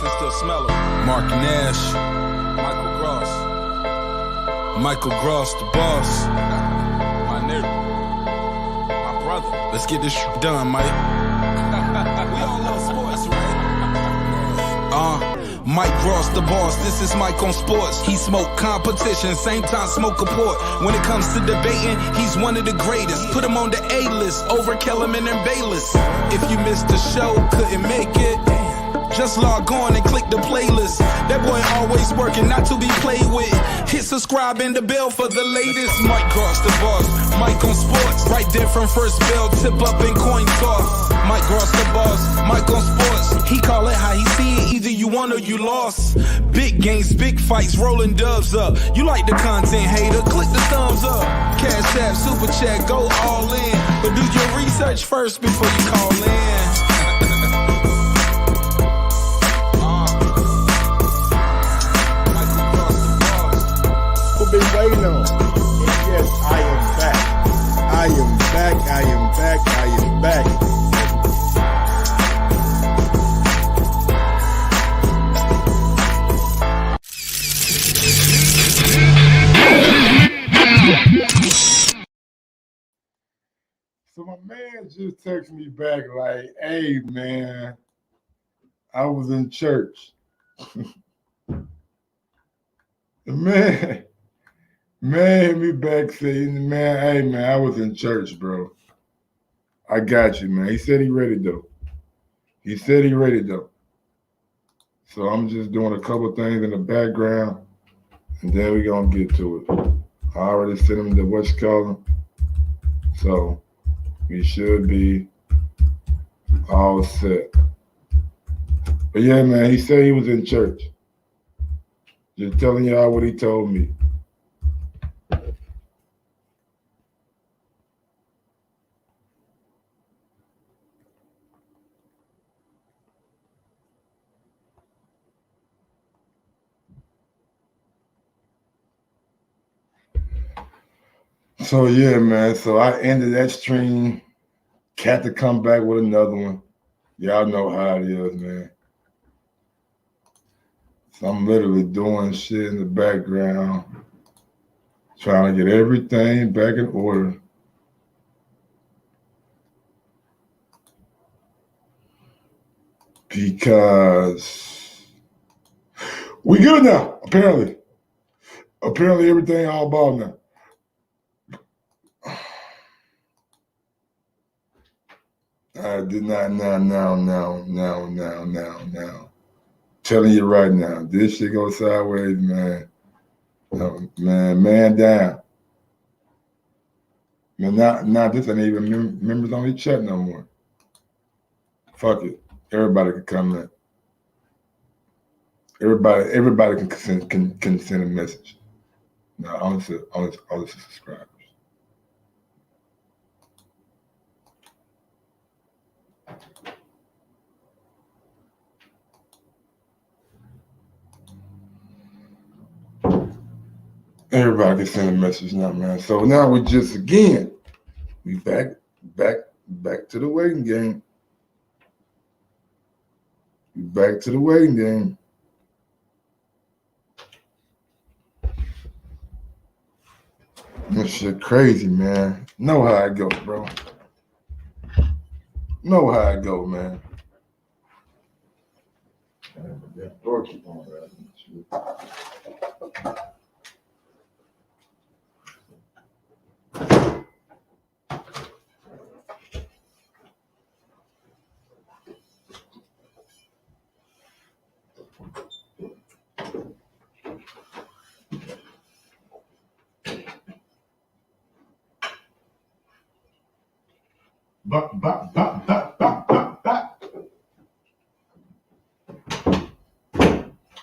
can still smell him. Mark Nash, Michael Gross, the boss. My nigga, my brother. Let's get this done, Mike. We all love sports, right? Mike Gross, the boss. This is Mike on sports. He smoke competition, same time smoke a port. When it comes to debating, he's one of the greatest. Put him on the A-list over Kellerman and Bayless. If you missed the show, couldn't make it, just log on and click the playlist. That boy always working, not to be played with. Hit subscribe and the bell for the latest. Mike Gross, the boss. Mike on sports. Right there from first bell, tip up and coin toss. Mike Gross, the boss. Mike on sports. He call it how he see it. Either you won or you lost. Big games, big fights, rolling dubs up. You like the content, hater? Click the thumbs up. Cashapp, super chat, go all in. But do your research first before you call in. Been waiting on. Yes, I am back. I am back. I am back. I am back. So my man just texted me back like, hey man, I was in church. The man hit me back saying, man, hey, man, I was in church, bro. I got you, man. He said he ready, though. So I'm just doing a couple things in the background, and then we're going to get to it. I already sent him the what's calling, so we should be all set. But, yeah, man, he said he was in church. Just telling y'all what he told me. So, yeah, man. So I ended that stream. Cat to come back with another one. Y'all know how it is, man. So I'm literally doing shit in the background, trying to get everything back in order. Because we good now, apparently. Apparently everything all ball now. I did not now. Telling you right now, this shit go sideways, man. Man down. Man, now this ain't even members only chat no more. Fuck it. Everybody can comment. Everybody can send a message. No, only subscribers. Everybody can send a message now, man. So now we just we back to the waiting game. We back to the waiting game. This shit crazy, man. Know how I go, bro. Know how I go, man. That door keep on that.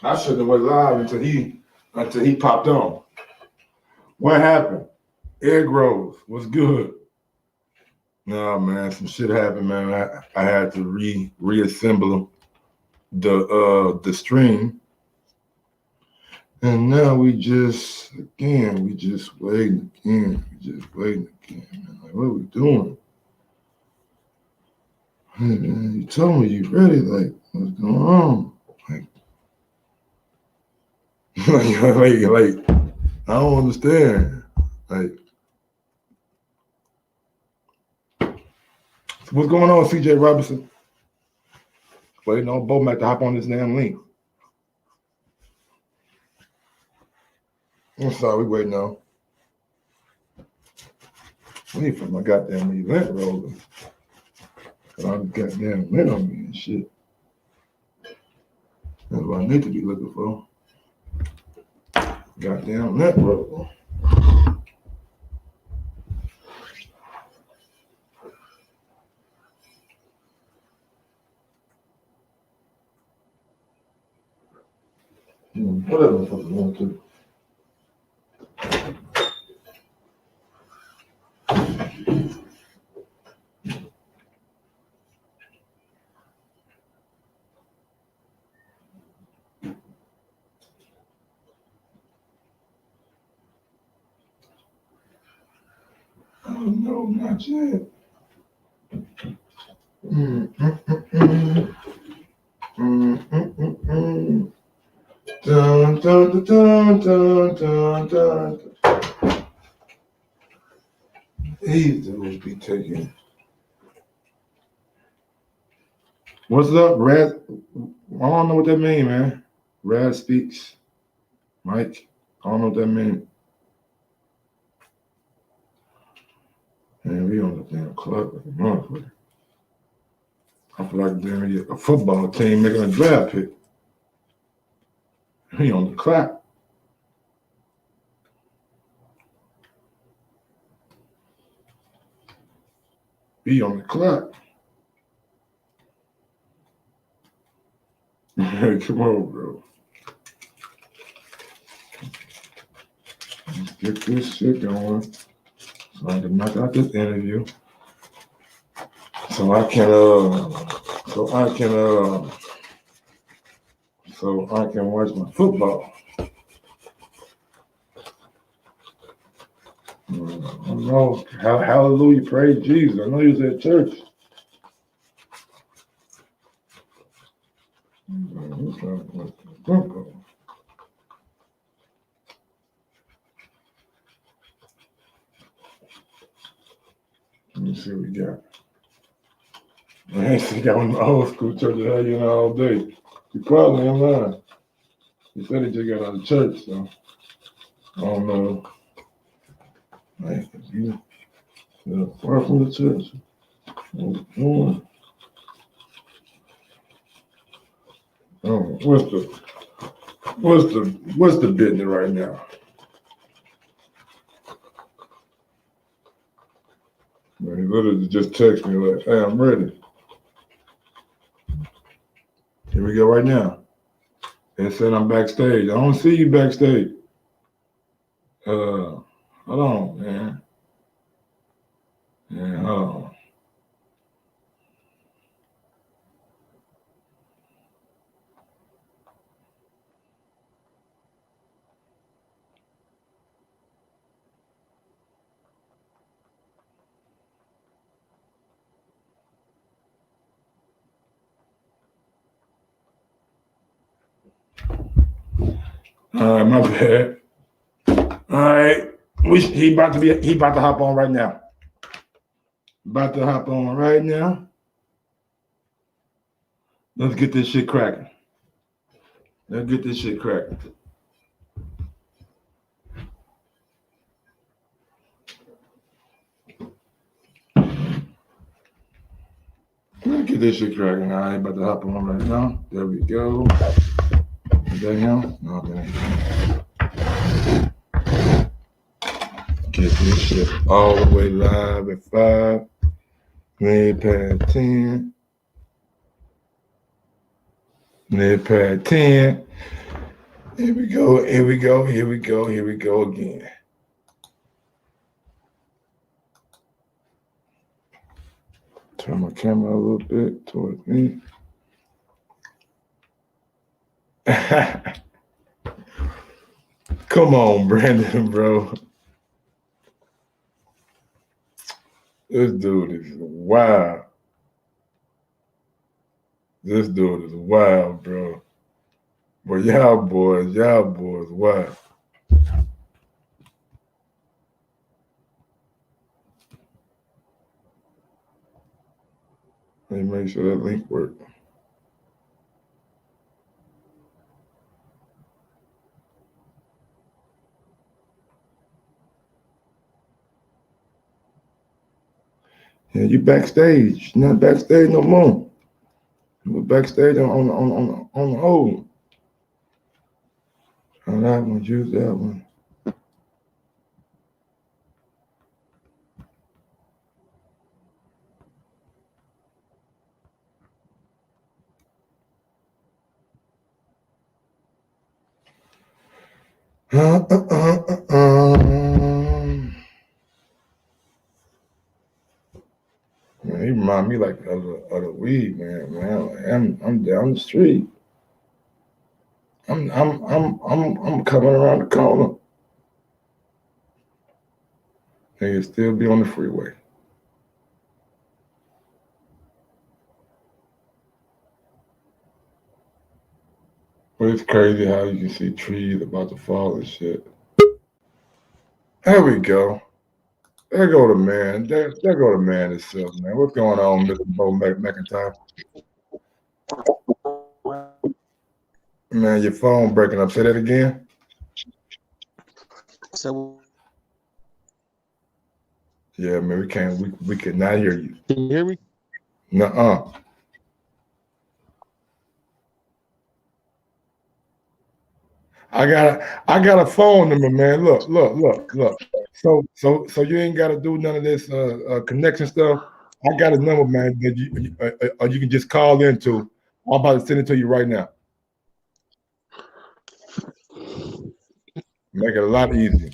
I shouldn't have went live until he popped on. What happened? Egg rolls. What's good? No, man, some shit happened, man. I had to reassemble the stream. And now we just waiting again. Man. Like, what are we doing? Hey, man, you told me you ready. Like, what's going on? Like, like, I don't understand. Like, what's going on, CJ Robinson? Waiting on Bo Mac to hop on this damn link. I'm sorry, we waiting on. I need to put my goddamn lint roller. Cause I'm goddamn lint on me and shit. That's what I need to be looking for. Goddamn lint roller. Whatever the fuck I want to. Oh no, not yet. Dun, dun, dun, dun, dun, dun. These dudes be taking. What's up, Red? I don't know what that means, man. Red speaks. Mike, I don't know what that means. Man, we on the damn clock like a motherfucker. I feel like damn a football team making a draft pick. He on the clock. Be on the clock. Hey, come on, bro. Let's get this shit going so I can knock out this interview. So I can watch my football. I know. Hallelujah, praise Jesus. I know you was at church. Let me see what we got. I ain't seen got one of the old school churches had you in all day. You probably in line. He said he just got out of church, so I don't know. Like, you far from the church. Oh, what's the business right now? Man, he literally just texted me like, hey, I'm ready. Here we go right now. They said I'm backstage. I don't see you backstage. Hold on, man. Yeah, hold on. All right, my bad. All right, he about to hop on right now. About to hop on right now. Let's get this shit cracking. Let's get this shit cracking. Let's get this shit cracking. All right, about to hop on right now. There we go. Is that him? No, that ain't him. Get this shit all the way live at 5. Mid pad 10. Mid pad 10. Here we go. Here we go. Here we go. Here we go again. Turn my camera a little bit towards me. Come on, Brandon, bro. This dude is wild. This dude is wild, bro. But y'all boys, wow. Let me make sure that link works. Yeah, you backstage. You're not backstage no more. You backstage on the old. On that one, use that one. Man, he remind me like of the weed, man. I'm down the street. I'm coming around the corner. Nigga still be on the freeway. But it's crazy how you can see trees about to fall and shit. There we go. There go the man. There go the man itself, man. What's going on, Mr. Bo Mcintyre? Man, your phone breaking up. Say that again. So yeah, man, we cannot hear you. Can you hear me? Nuh-uh. I got a phone number, man. Look. So you ain't got to do none of this connection stuff. I got a number, man, that you can just call into. I'm about to send it to you right now. Make it a lot easier.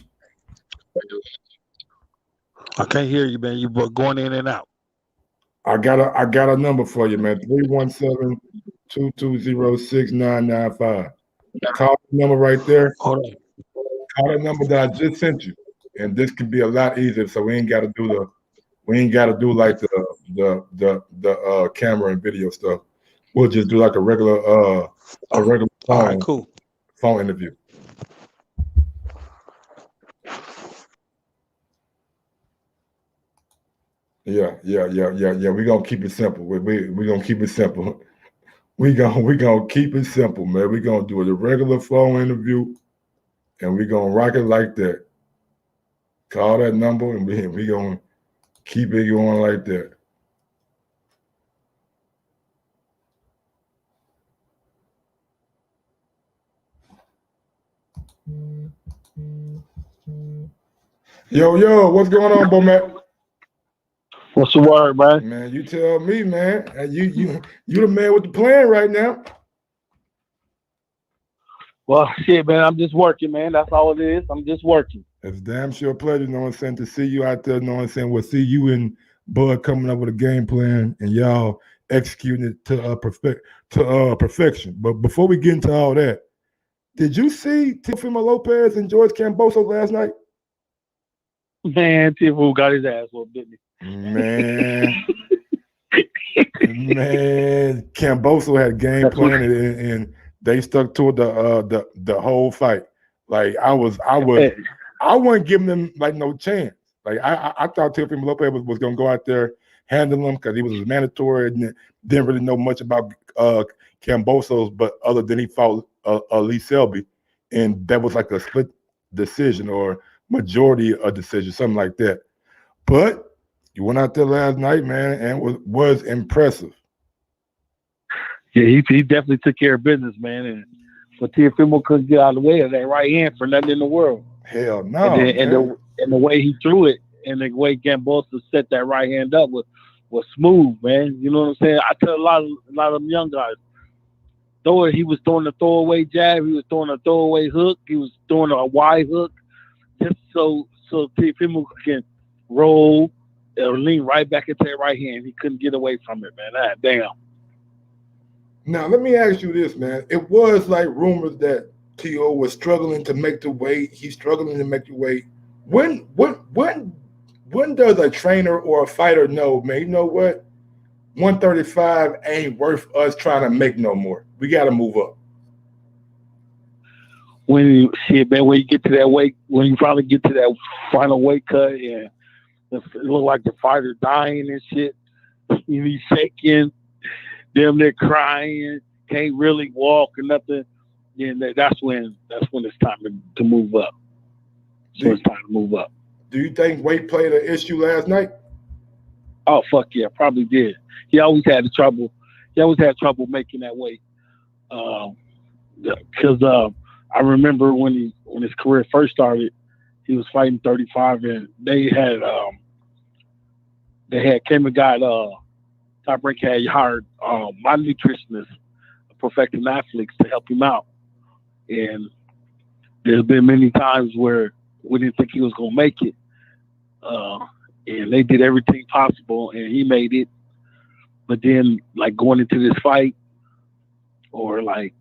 I can't hear you, man. You going in and out. I got a number for you, man. 317-220-6995. Call the number right there. Hold on. Call the number that I just sent you, and this can be a lot easier. So we ain't got to do like the camera and video stuff. We'll just do like a regular phone, all right, cool. phone interview. Yeah. We're gonna keep it simple. We're gonna keep it simple. We gonna keep it simple, man. We're gonna do a regular phone interview, and we're gonna rock it like that. Call that number, and we gonna keep it going like that. Yo, what's going on, Bo Matt? What's the word, man? Man, you tell me, man. You the man with the plan right now. Well, shit, man, I'm just working, man. That's all it is. I'm just working. It's damn sure a pleasure, to see you out there, We'll see you and Bud coming up with a game plan and y'all executing it to perfection. But before we get into all that, did you see Teofimo Lopez and George Kambosos last night? Man, Tifu got his ass whooped, didn't he? Man, Kambosos had a game plan and they stuck to the whole fight. Like I wasn't giving them like no chance. Like I thought Teofimo Lopez was gonna go out there, handle him because he was mandatory and didn't really know much about Kambosos, but other than he fought Lee Selby, and that was like a split decision or majority a decision, something like that. But you went out there last night, man, and was impressive. Yeah, he definitely took care of business, man. And but Teofimo couldn't get out of the way of that right hand for nothing in the world. Hell no. And the way he threw it and the way Kambosos set that right hand up was smooth, man. You know what I'm saying? I tell a lot of them young guys, he was throwing a throwaway jab, he was throwing a throwaway hook, he was throwing a wide hook, just so Teofimo can roll or lean right back into that right hand. He couldn't get away from it, man. Damn. Now let me ask you this, man. It was like rumors that T.O. was struggling to make the weight. He's struggling to make the weight. When does a trainer or a fighter know, man, you know what? 135 ain't worth us trying to make no more. We got to move up. when you get to that weight, when you finally get to that final weight cut, and it look like the fighter dying and shit, he's shaking, them they're crying, can't really walk or nothing. Then that's when it's time to move up. So it's time to move up. Do you think weight played an issue last night? Oh fuck yeah, probably did. He always had trouble making that weight. Because I remember when his career first started, he was fighting 35, and they had came and got Top Rank had hired my nutritionist, Perfecting Athletes, to help him out. And there's been many times where we didn't think he was gonna make it, and they did everything possible, and he made it. But then, like going into this fight, or like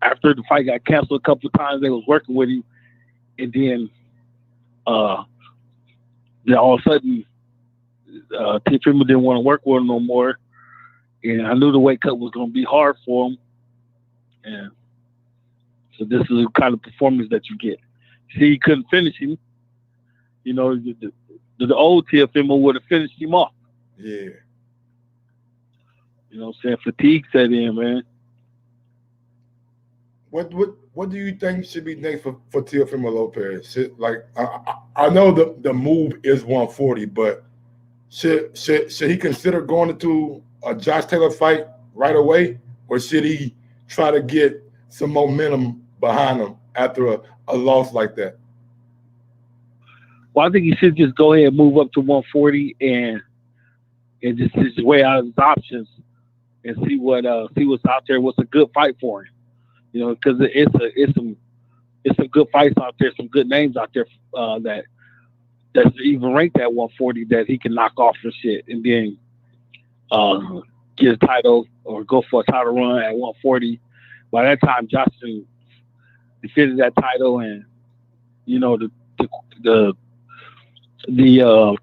after the fight got canceled a couple of times, they was working with him, and then all of a sudden, Tiffany didn't want to work with him no more, and I knew the weight cut was going to be hard for him, and so this is the kind of performance that you get. See, he couldn't finish him. You know, the old TFM would have finished him off. Yeah. You know what I'm saying? Fatigue set in, man. What do you think should be next for Teofimo Lopez? I know the move is 140, but should he consider going into a Josh Taylor fight right away, or should he try to get some momentum behind him after a loss like that? Well, I think he should just go ahead and move up to 140 and just weigh out his options and see what's out there. What's a good fight for him? You know, because it's some good fights out there, some good names out there that's even ranked at 140 that he can knock off and shit, and then get a title or go for a title run at 140. By that time, Johnson defended that title, and you know the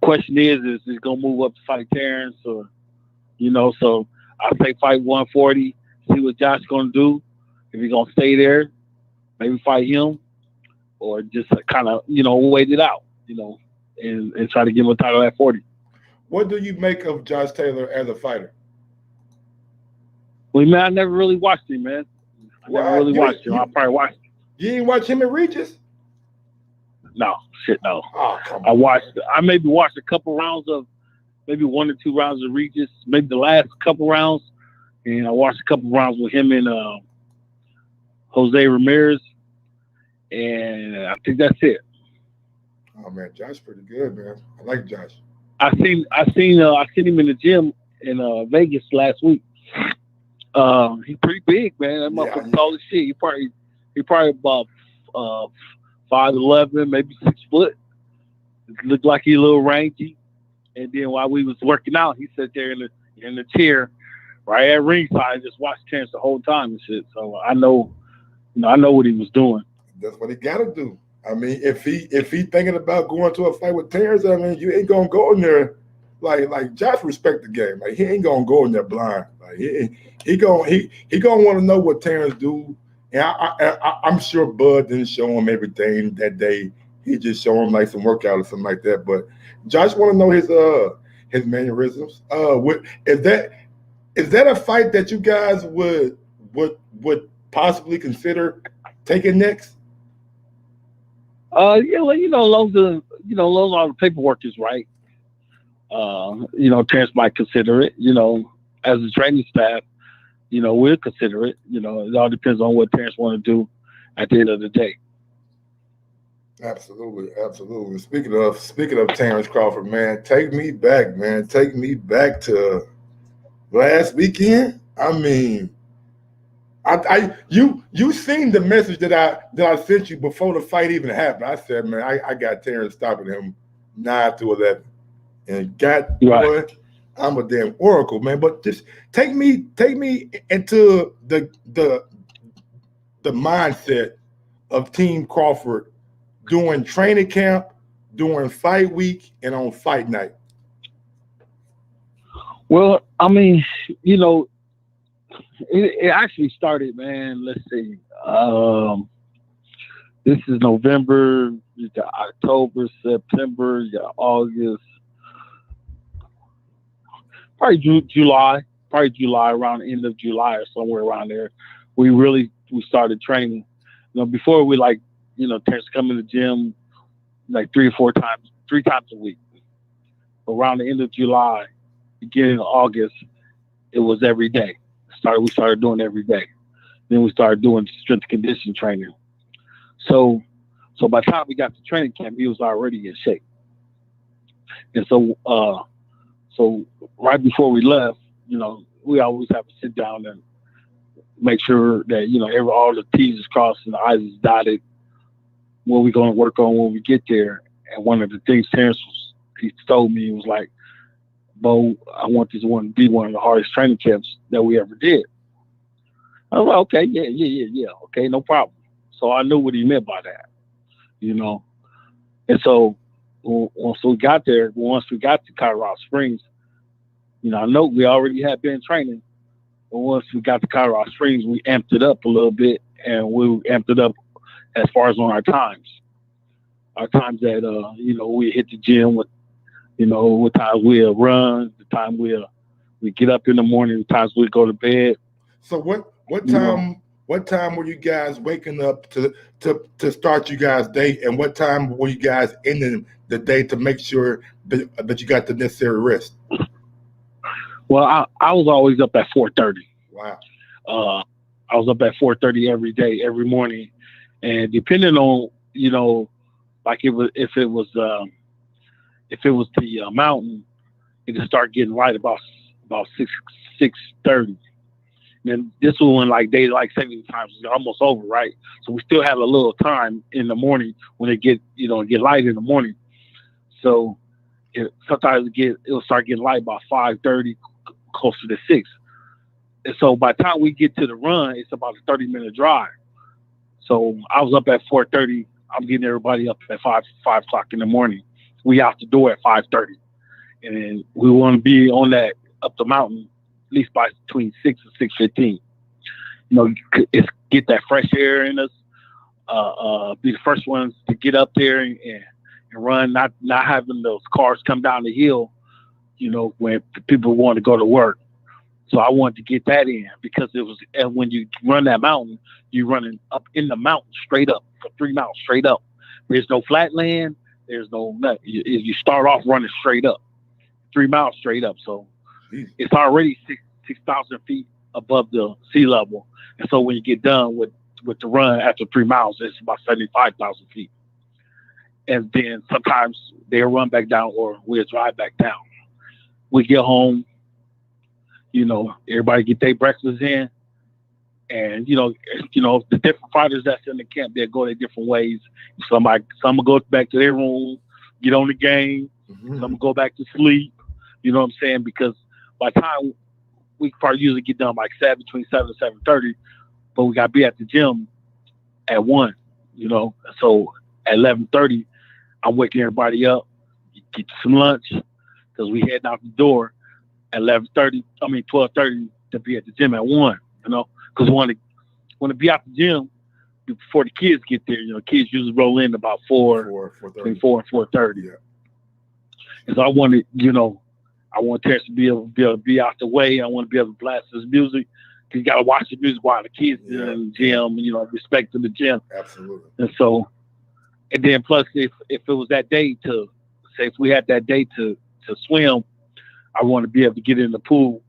question is he gonna move up to fight Terence, or you know? So I say fight 140, see what Josh's gonna do. If he's gonna stay there, maybe fight him, or just kind of wait it out, and try to give him a title at 40. What do you make of Josh Taylor as a fighter? Well, man, I never really watched him, man. I never really watched him. I probably watched him. You didn't watch him at Regis? No, shit, no. Oh, come on. I maybe watched a couple rounds of, maybe 1 or 2 rounds of Regis, maybe the last couple rounds, and I watched a couple rounds with him and Jose Ramirez, and I think that's it. Oh man, Josh pretty good, man. I like Josh. I seen him in the gym in Vegas last week. He's pretty big, man. That motherfucker tall as shit. He probably about 5'11", maybe 6 foot. It looked like he a little rangy. And then while we was working out, he sat there in the chair right at ringside and just watched Terence the whole time and shit. So I know what he was doing. That's what he got to do. I mean, if he thinking about going to a fight with Terence, I mean, you ain't gonna go in there like Josh respect the game. Like he ain't gonna go in there blind. Like he gonna want to know what Terence do. And I'm sure Bud didn't show him everything that day. He just showed him like some workout or something like that. But Josh want to know his mannerisms. Is that a fight that you guys would possibly consider taking next? Yeah, well, long as all the paperwork is right, Terence might consider it. As a training staff, we'll consider it. It all depends on what Terence want to do at the end of the day. Absolutely, absolutely. Speaking of Terence Crawford, man, take me back, man. Take me back to last weekend. I mean, you seen the message that I sent you before the fight even happened. I said, man, I got Terence stopping him 9-11, and boy, I'm a damn oracle, man. But just take me into the mindset of Team Crawford during training camp, during fight week, and on fight night. Well, I mean, it actually started, man. Let's see. This is November, you got October, September, you got August, probably July, around the end of July or somewhere around there. We started training. Before we Terence come in the gym like 3 times a week. But around the end of July, beginning of August, it was every day. We started doing every day. Then we started doing strength and conditioning training. So by the time we got to training camp, he was already in shape. And so right before we left, we always have to sit down and make sure that, all the T's is crossed and the I's is dotted, what we're going to work on when we get there. And one of the things he told me, was like, Bo, I want this one to be one of the hardest training camps that we ever did. I was like, okay, yeah, okay, no problem. So I knew what he meant by that, And so once we got to Colorado Springs, I know we already had been training, but once we got to Colorado Springs, we amped it up a little bit, and we amped it up as far as on our times. Our times that, we hit the gym with, what times we'll run, the time we get up in the morning, the times we go to bed. So what time were you guys waking up to start you guys' day, and what time were you guys ending the day to make sure that you got the necessary rest? Well, I was always up at 4:30. Wow. I was up at 4:30 every day, every morning, and depending on if it was the mountain, it would start getting light about 6:30. And this was when daylight saving times was almost over, right? So we still have a little time in the morning when it get light in the morning. So sometimes it'll start getting light about 5:30, closer to 6. And so by the time we get to the run, it's about a 30-minute drive. So I was up at 4:30. I'm getting everybody up at 5 o'clock in the morning. We out the door at 5:30, and then we want to be on that up the mountain at least by between 6 and 6:15. It's get that fresh air in us. Be the first ones to get up there and run, not having those cars come down the hill. When people want to go to work. So I wanted to get that in because it was when you run that mountain, you're running up in the mountain straight up for 3 miles straight up. There's no flat land. There's no nothing. You start off running straight up, 3 miles straight up. So it's already 6,000 feet above the sea level. And so when you get done with the run after 3 miles, it's about 75,000 feet. And then sometimes they'll run back down or we'll drive back down. We get home, everybody get their breakfast in. And, the different fighters that's in the camp, they'll go their different ways. Some will go back to their room, get on the game. Mm-hmm. Some will go back to sleep. You know what I'm saying? Because by the time we probably usually get done between 7 and 7:30, but we got to be at the gym at 1, So at 11:30, I'm waking everybody up, get some lunch, because we heading out the door at 12:30 to be at the gym at 1, because we want to be out the gym before the kids get there. Kids usually roll in about 4:30. 4 and 4:30. Yeah. And so I wanted Terence to be able to be out the way. I want to be able to blast his music. You got to watch the music while the kids are in the gym, respect to the gym. Absolutely. And then plus if it was that day if we had that day to swim, I want to be able to get in the pool,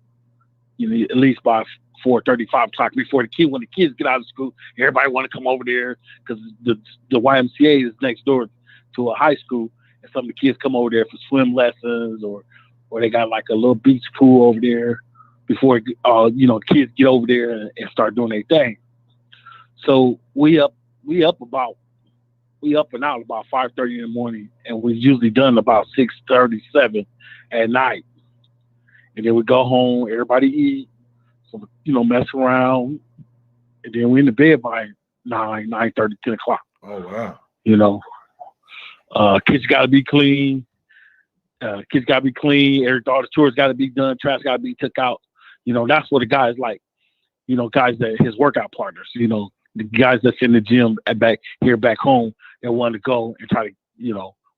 at least by 4:30, 5 o'clock when the kids get out of school. Everybody want to come over there because the YMCA is next door to a high school, and some of the kids come over there for swim lessons or they got a little beach pool over there before kids get over there and start doing their thing. So we up and out about 5:30 in the morning, and we're usually done about 6:37 at night. And then we go home, everybody eat, mess around, and then we're in the bed by 9:30, 10 o'clock. Oh, wow. Kids got to be clean. All the chores got to be done. Trash got to be took out. That's what the guys like. Guys that his workout partners. the guys that's in the gym back home that want to go and try to,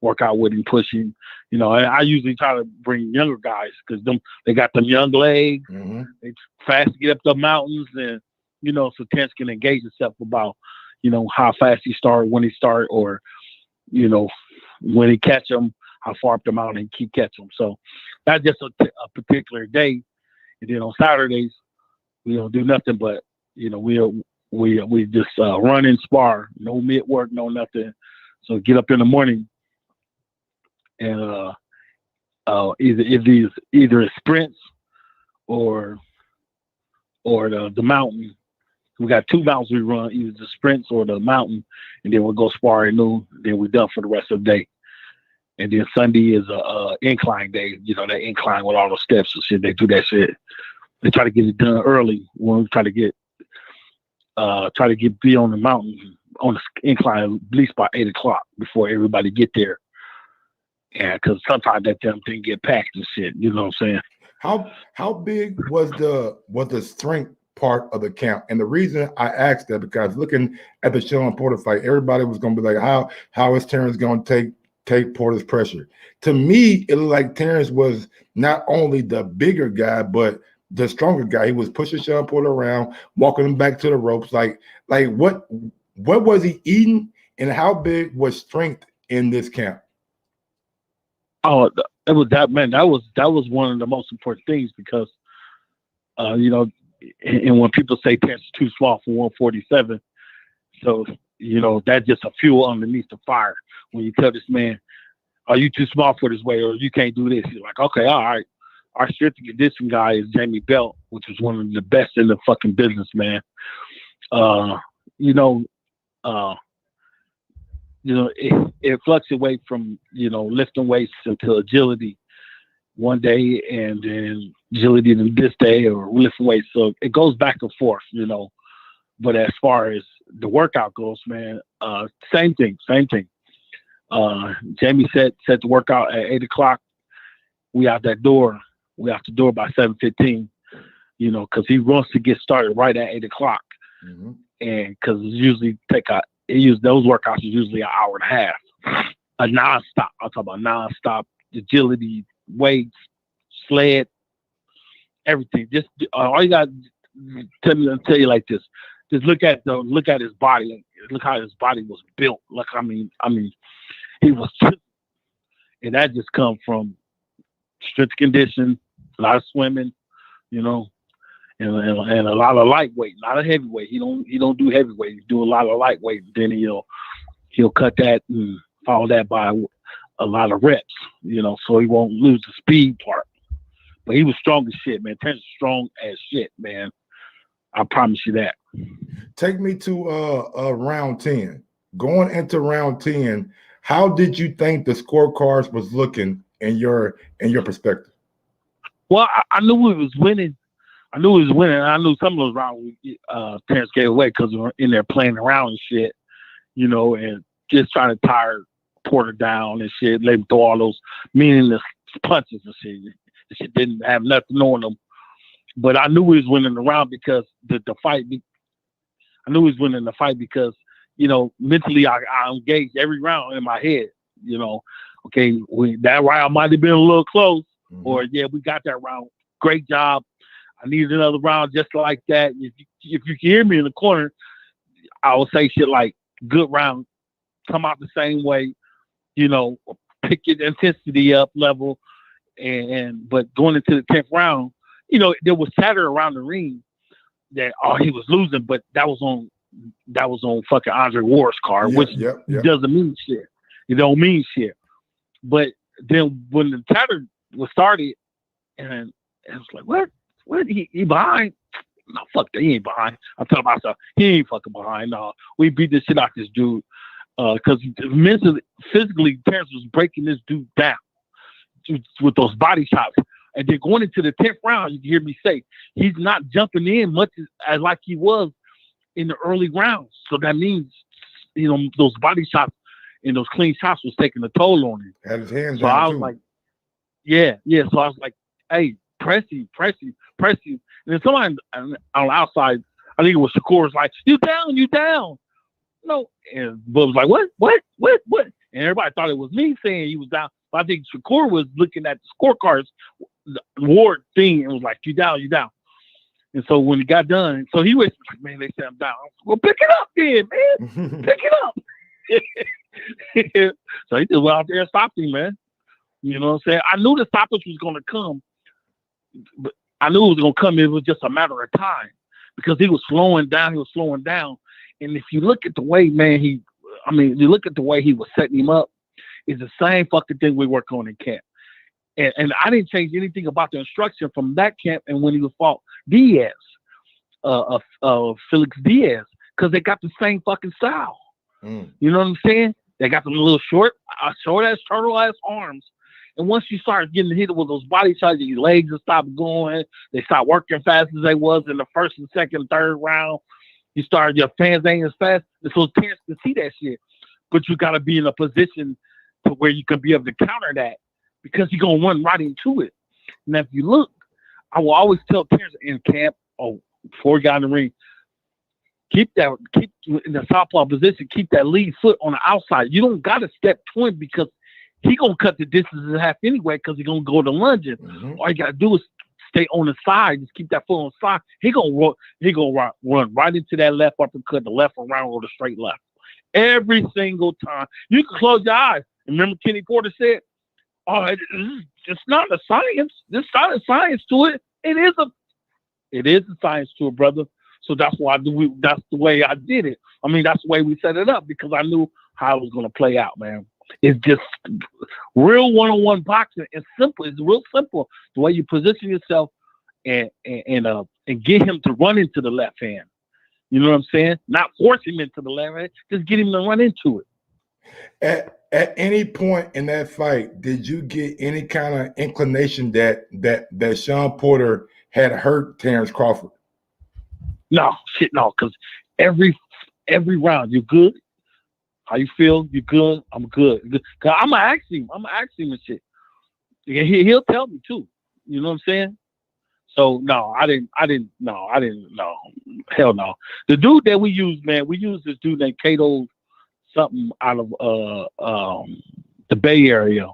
work out with him, push him. And I usually try to bring younger guys because they got them young legs. Mm-hmm. They fast to get up the mountains, and so Terence can engage himself about how fast he start, when he start, or when he catch them, how far up the mountain he keep catching them. So that's just a particular day. And then on Saturdays we don't do nothing but we just run and spar, no mid work, no nothing. So get up in the morning and either sprints or the mountain. We got 2 mountains we run, either the sprints or the mountain, and then we'll go spar at noon. Then we're done for the rest of the day. And then Sunday is a incline day. That incline with all the steps and shit. They do that shit. They try to get it done early. When we try to be on the mountain on the incline at least by 8:00 before everybody get there. Yeah, because sometimes that damn thing get packed and shit. You know what I'm saying? How big was the strength part of the camp? And the reason I asked that, because looking at the Sean Porter fight, everybody was going to be like, how is Terence going to take Porter's pressure? To me, it looked like Terence was not only the bigger guy, but the stronger guy. He was pushing Sean Porter around, walking him back to the ropes. Like what was he eating, and how big was strength in this camp? Oh, it was that, man. That was one of the most important things because, and when people say Terence is too small for 147, so that's just a fuel underneath the fire. When you tell this man, "Are you too small for this weight?" or "You can't do this," he's like, "Okay, all right." Our strength and conditioning guy is Jamie Belt, which is one of the best in the fucking business, man. It fluctuates from, lifting weights into agility one day and then agility the this day, or lifting weights. So it goes back and forth, But as far as the workout goes, man, same thing. Jamie set the workout at 8:00. We out the door by 7:15, because he wants to get started right at 8:00. Mm-hmm. And because those workouts is usually an hour and a half, a nonstop. I'll talk about nonstop agility, weights, sled, everything. Just all you got to tell you like this. Just look at his body. Look how his body was built. Look, I mean, he was, and that just comes from strength condition, a lot of swimming, and a lot of lightweight, not a heavyweight. He don't do heavyweight. He do a lot of lightweight. Then he'll cut that and follow that by a lot of reps, so he won't lose the speed part. But he was strong as shit, man. Terence is strong as shit, man. I promise you that. Take me to round 10. Going into round 10, how did you think the scorecards was looking in your perspective? Well, I knew he was winning. I knew some of those rounds Terence gave away because we were in there playing around and shit, and just trying to tire Porter down and shit, let him throw all those meaningless punches and shit. The shit didn't have nothing on him. But I knew he was winning the round because the fight. I knew he was winning the fight because, mentally I engaged every round in my head. Okay, that round might have been a little close, mm-hmm. or yeah, we got that round. Great job. I needed another round just like that. If you can hear me in the corner, I will say shit like, "Good round, come out the same way." Pick your intensity up level, but going into the 10th round, there was chatter around the ring that he was losing, but that was on fucking Andre Ward's card, which doesn't mean shit. It don't mean shit. But then when the chatter was started, and it was like, what he behind? No, fuck that, he ain't behind. I'm telling myself, he ain't fucking behind. No, we beat the shit out this dude because mentally, physically, Terence was breaking this dude down with those body shots. And then going into the 10th round, you can hear me say, he's not jumping in much as like he was in the early rounds. So that means, those body shots and those clean shots was taking a toll on him. Had his hands so down I was too. like, yeah. So I was like, hey, press him. And then somebody on the outside, I think it was Shakur's like, you down. No, and Bub was like, what? And everybody thought it was me saying he was down. But I think Shakur was looking at the scorecards, the award thing, and was like, you down. And so when he got done, so he was like, man, they said I'm down. Well, pick it up then, man. Pick it up. So he just went out there and stopped him, man. You know what I'm saying? I knew the stoppage was going to come, but I knew it was going to come. It was just a matter of time because he was slowing down. And if you look at the way, man, you look at the way he was setting him up, it's the same fucking thing we work on in camp. And I didn't change anything about the instruction from that camp and when he was fought Diaz, Felix Diaz, because they got the same fucking style. You know what I'm saying? They got them little short ass turtle ass arms. And once you start getting hit with those body shots, your legs will stop going. They stop working fast as they was in the first and second, third round. Your fans ain't as fast. And so Terence can see that shit. But you got to be in a position to where you can be able to counter that because you're going to run right into it. Now, if you look, I will always tell Terence in camp before he got in the ring, keep in the southpaw position, keep that lead foot on the outside. You don't got to step to him because he going to cut the distance in half anyway because he's going to go to lunging. All you got to do is stay on the side. Just keep that foot on the side. He gonna run right into that left uppercut, the left around or the straight left. Every single time. You can close your eyes. Remember Kenny Porter said, "Oh, it's not a science. There's not a science to it. It is a science to it, brother." So that's why that's the way I did it. I mean, that's the way we set it up because I knew how it was gonna play out, man. It's just real one-on-one boxing. It's simple. It's real simple. The way you position yourself and get him to run into the left hand. You know what I'm saying? Not force him into the left hand. Just get him to run into it. At any point in that fight, did you get any kind of inclination that Sean Porter had hurt Terence Crawford? No. Because every round, you're good. How you feel? You good? I'm good. Cause I'm gonna ask him and shit. He'll tell me too. You know what I'm saying? So no, I didn't. No, hell no. The dude that we used, man, we used this dude named Cato something out of the Bay Area.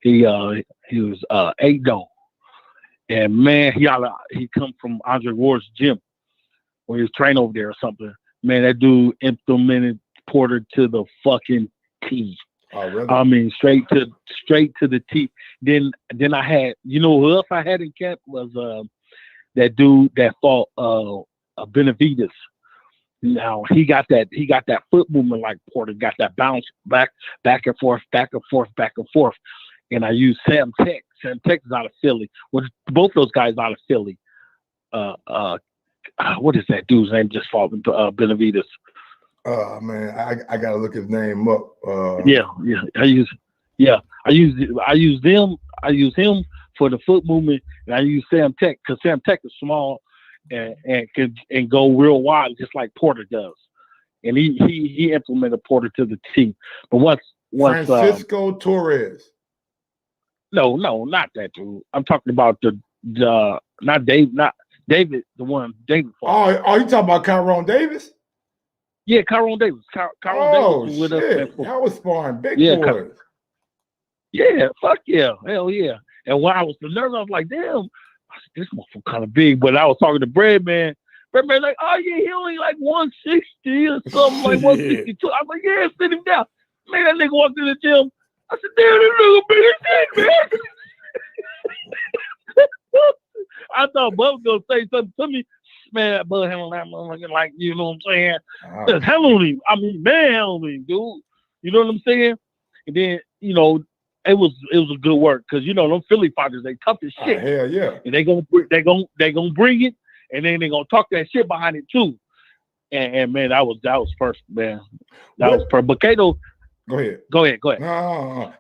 He was 8-0, and man, he come from Andre Ward's gym when he was training over there or something. Man, that dude implemented Porter to the fucking T. Oh, really? I mean, straight to the T. Then I had, you know who else I had in camp was that dude that fought Benavidez. Now he got that foot movement like Porter got that bounce back and forth. And I used Sam Tech. Sam Tech is out of Philly. Well, both those guys out of Philly. What is that dude's name? Just fought Benavidez. Man, I gotta look his name up. I use him for the foot movement, and I use Sam Tech because Sam Tech is small and can go real wide just like Porter does, and he implemented Porter to the T. But once Francisco Torres. No, not that dude. I'm talking about the not David, the one David fought. Oh, you talking about Tyrone Davis? Yeah, Tyrone Davis. Davis was with us. Y'all was sparring big boys. Yeah, fuck yeah. Hell yeah. And when I was nervous, I was like, damn, this motherfucker kind of big. But I was talking to Breadman. Breadman like, oh yeah, he only like 160 or something, like 162. I was like, yeah, sit him down. Man, that nigga walked in the gym. I said, damn, this nigga big as shit, man. I thought Bub was gonna say something to me. Man, Bud handled that motherfucker like, you know what I'm saying? Just handled him. I mean, man handled him, dude. You know what I'm saying? And then, you know, it was a good work because you know them Philly fighters, they tough as shit. Hell yeah. And they gonna bring it, and then they gonna talk that shit behind it too. And man, that was first, man. That was first. But Cato, go ahead. No.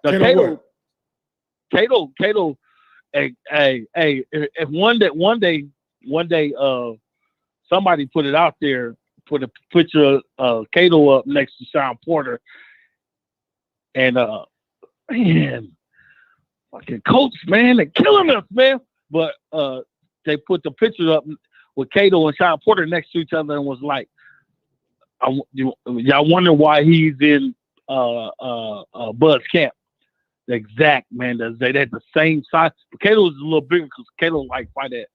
Cato. Hey, if one day, somebody put it out there, put a picture of Cato up next to Sean Porter, and man, fucking coach, man, they're killing us, man. But they put the picture up with Cato and Sean Porter next to each other and was like, y'all wonder why he's in Bud's camp. The exact, man. They had the same size. But Cato was a little bigger because Cato like fight at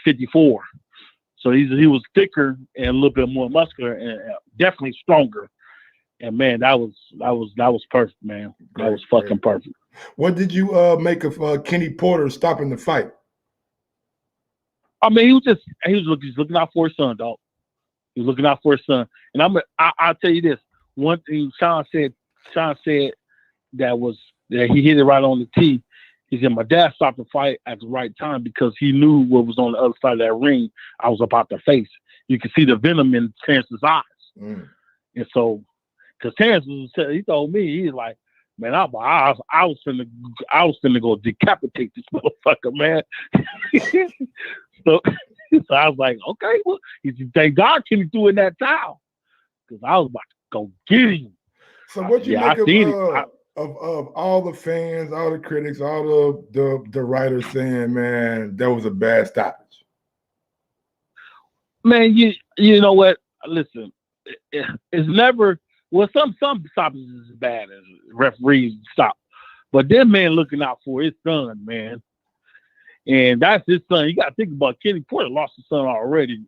54. So he was thicker and a little bit more muscular and definitely stronger. And man, that was perfect, man. That was fucking perfect. What did you make of Kenny Porter stopping the fight? I mean, he was looking out for his son, dog. He was looking out for his son. And I'll tell you this. One thing Sean said that he hit it right on the tee. He said, my dad stopped the fight at the right time because he knew what was on the other side of that ring I was about to face. You could see the venom in Terence's eyes. And so, because Terence he told me, he's like, man, I was finna go decapitate this motherfucker, man. So I was like, okay, well, thank God Kenny threw in that towel. Because I was about to go get him. So what you make of all the fans, all the critics, all the writers saying, man, that was a bad stoppage? Man, you know what? Listen, it's never some stoppages is bad as referees stop. But them man looking out for his son, man. And that's his son. You gotta think about Kenny Porter lost his son already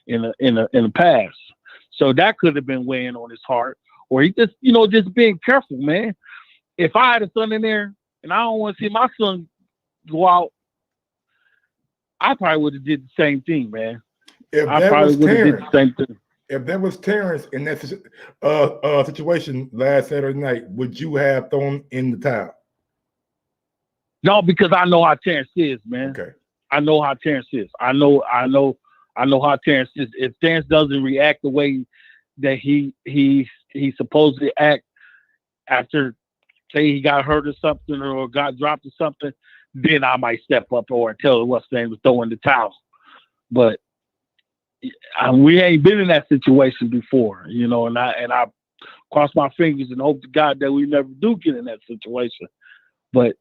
in the past. So that could have been weighing on his heart. Or he just being careful, man. If I had a son in there and I don't want to see my son go out, I probably would have did the same thing, man. If that was Terence in that situation last Saturday night, would you have thrown in the towel? No, because I know how Terence is, man. Okay. I know how Terence is. I know how Terence is. If Terence doesn't react the way that he supposed to act after, say, he got hurt or something or got dropped or something, then I might step up or tell him what's name to throw in the towel. But we ain't been in that situation before, and I cross my fingers and hope to God that we never do get in that situation. But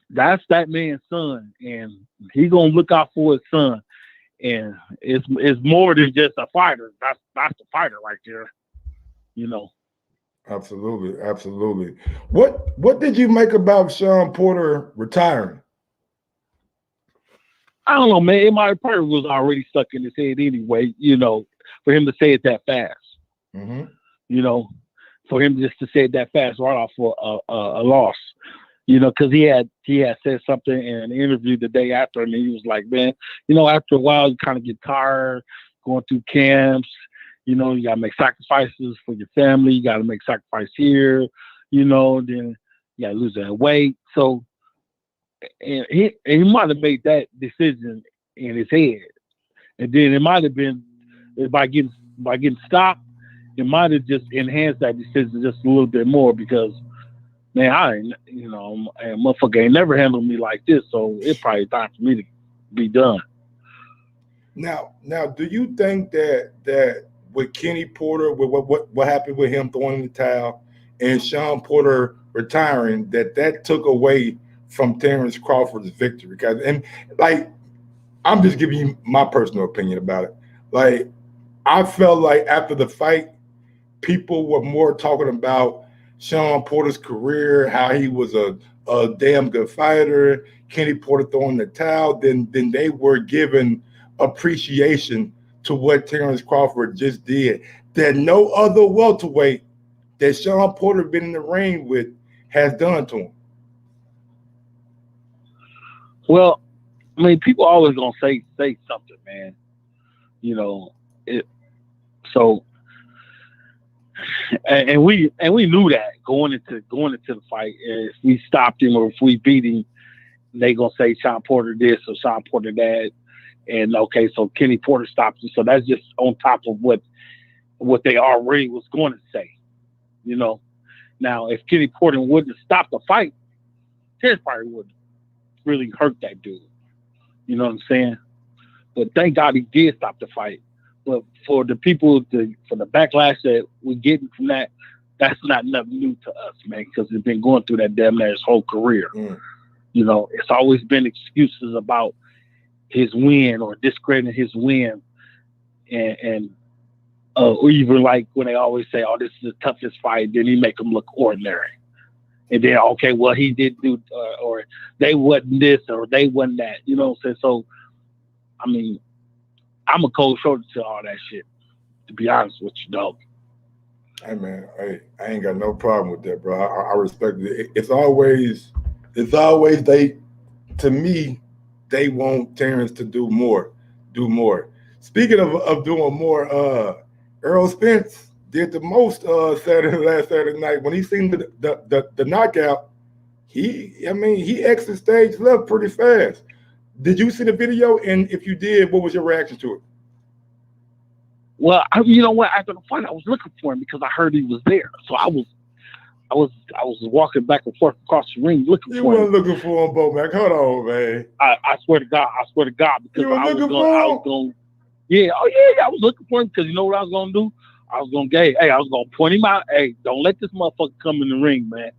that's that man's son, and he gonna look out for his son. And it's more than just a fighter. That's the fighter right there. Absolutely. What did you make about Sean Porter retiring? I don't know, man. It might probably was already stuck in his head anyway. For him to say it that fast. Mm-hmm. For him just to say it that fast right off for a loss. Because he had said something in an interview the day after, and he was like, man, after a while you kind of get tired going through camps. You got to make sacrifices for your family. You got to make sacrifice here. Then you got to lose that weight. So, and he might have made that decision in his head, and then it might have been by getting stopped. It might have just enhanced that decision just a little bit more because. Man, motherfucker ain't never handled me like this, so it's probably time for me to be done. Now, do you think that with Kenny Porter, with what happened with him throwing in the towel and Sean Porter retiring, that took away from Terence Crawford's victory? I'm just giving you my personal opinion about it. Like, I felt like after the fight, people were more talking about Sean Porter's career, how he was a damn good fighter, Kenny Porter throwing the towel, then they were given appreciation to what Terence Crawford just did that no other welterweight that Sean Porter been in the ring with has done to him. Well, I mean, people always gonna say something, man. So. And we knew that going into the fight, if we stopped him or if we beat him, they gonna say Sean Porter this or Sean Porter that, and okay, so Kenny Porter stopped him. So that's just on top of what they already was going to say, Now, if Kenny Porter wouldn't have stopped the fight, Terence probably would really hurt that dude. You know what I'm saying? But thank God he did stop the fight. But for the people, for the backlash that we're getting from that's not nothing new to us, man, because it's been going through that damn near his whole career. You know, it's always been excuses about his win or discrediting his win, and or even like when they always say, "Oh, this is the toughest fight," then he make him look ordinary, and then okay, well he did do, or they wasn't this or they wasn't that. You know what I'm saying? So, I mean, I'm a cold shoulder to all that shit. To be honest with you, dog. Hey man, I ain't got no problem with that, bro. I respect it. It's always they. To me, they want Terence to do more. Speaking of doing more, Earl Spence did the most last Saturday night when he seen the knockout. He exit stage left pretty fast. Did you see the video? And if you did, what was your reaction to it? Well, you know what? After the fight, I was looking for him because I heard he was there. So I was walking back and forth across the ring looking You for him. weren't looking for him, Bo Mac. Hold on, man. I swear to God, because You were I was looking going. for I him? was going. Yeah, I was looking for him because you know what I was going to do? I was going to point him out. Hey, don't let this motherfucker come in the ring, man.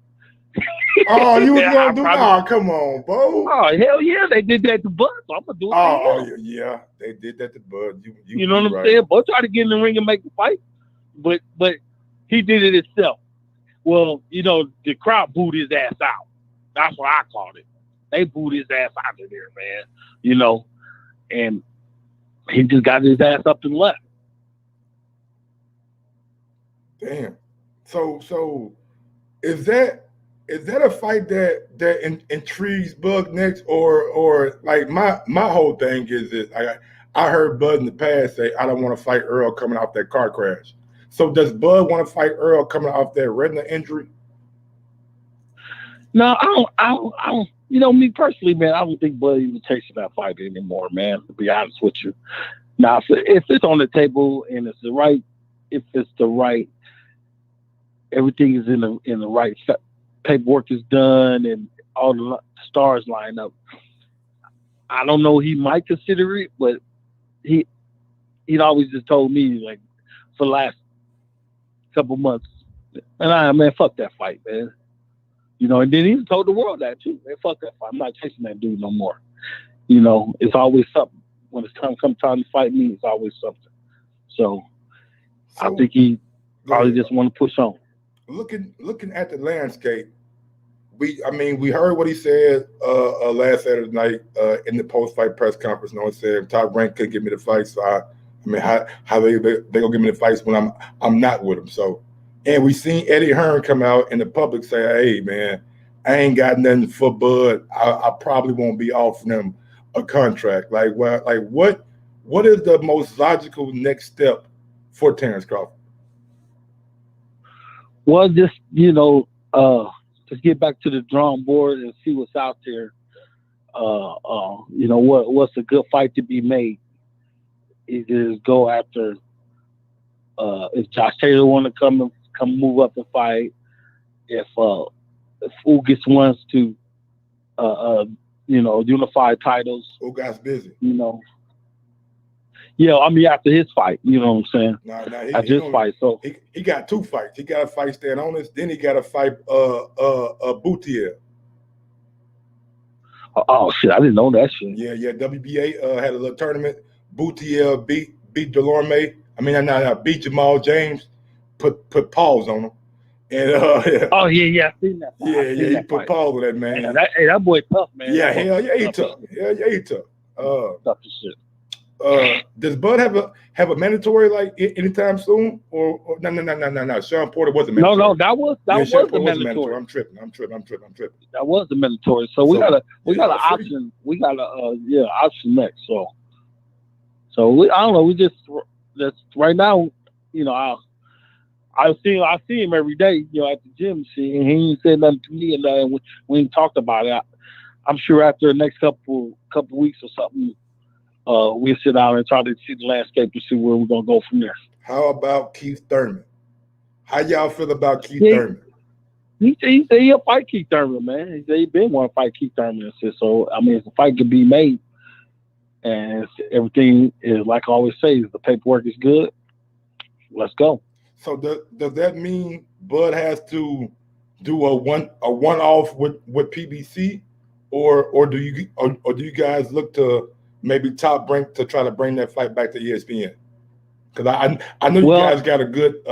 Oh, you was gonna do? Oh, come on, Bo. Oh, hell yeah, they did that to Bud, so I'm gonna do it. Oh, yeah, they did that to Bud. You know what I'm right. saying? Bud tried to get in the ring and make the fight, but he did it himself. Well, you know, the crowd booed his ass out. That's what I called it. They booed his ass out of there, man. You know, and he just got his ass up and left. Damn. So is that a fight that intrigues Bud next, or like my whole thing is this? I heard Bud in the past say, I don't want to fight Earl coming off that car crash. So does Bud want to fight Earl coming off that retina injury? No, I don't. You know, me personally, man, I don't think Bud even chasing that fight anymore, man. To be honest with you. Now, if it's on the table and it's the right, everything is in the right paperwork is done and all the stars line up. I don't know. He might consider it, but he'd always just told me like for the last couple months, man, fuck that fight, man. You know, and then he told the world that too. Man, fuck that fight. I'm not chasing that dude no more. You know, it's always something. When it's come time to fight me, it's always something. So I think he probably just want to push on. Looking at the landscape, we heard what he said last Saturday night in the post-fight press conference. No one said Top Rank couldn't give me the fight, so how they gonna give me the fights when I'm not with him. So, and we seen Eddie Hearn come out in the public say, "Hey man, I ain't got nothing for Bud. I probably won't be offering him a contract." What is the most logical next step for Terence Crawford? Well, just just get back to the drawing board and see what's out there. What's a good fight to be made? Either go after if Josh Taylor want to come move up and fight. If Ugas wants to unify titles. Ugas busy. You know. Yeah, I mean after his fight, you know what I'm saying? After his fight. So he got two fights. He got a fight Stanionis, then he got a fight Boutier. Oh shit, I didn't know that shit. Yeah. WBA had a little tournament. Boutier beat Delorme. Beat Jamal James, put pause on him. And oh yeah, I seen that fight. Yeah, he put pause on that man. Man, that boy tough, man. Yeah, he tough. Yeah, he tough. Tough as shit. Does Bud have a mandatory like anytime soon? Or no. Sean Porter wasn't mandatory. No, that was a mandatory. I'm tripping. That was the mandatory. So we got an option. We got option next. So I don't know. We just right now, I see him every day, at the gym. See, and he ain't said nothing to me, and we ain't talked about it. I'm sure after the next couple weeks or something, we'll sit down and try to see the landscape and see where we're gonna go from there. How about Keith Thurman? How y'all feel about Keith Thurman? He said he'll fight Keith Thurman, man. He said he been wanting to fight Keith Thurman. So if the fight can be made, and everything is like I always say, the paperwork is good. Let's go. So does that mean Bud has to do a one-off with PBC, or do you guys look to maybe Top Rank to try to bring that fight back to ESPN? Because I know you guys got a good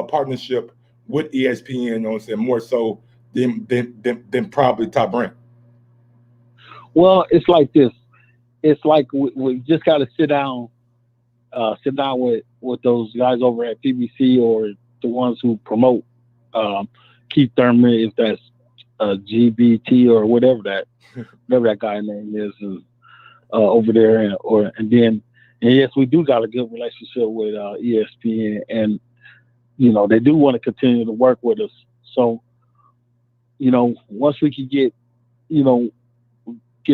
partnership with ESPN. You know what I'm saying? More so than probably Top Rank. Well, it's like this. It's like we just got to sit down with those guys over at PBC or the ones who promote Keith Thurman, if that's GBT or whatever that guy's name is, over there, and yes, we do got a good relationship with ESPN, and they do want to continue to work with us. So, once we can get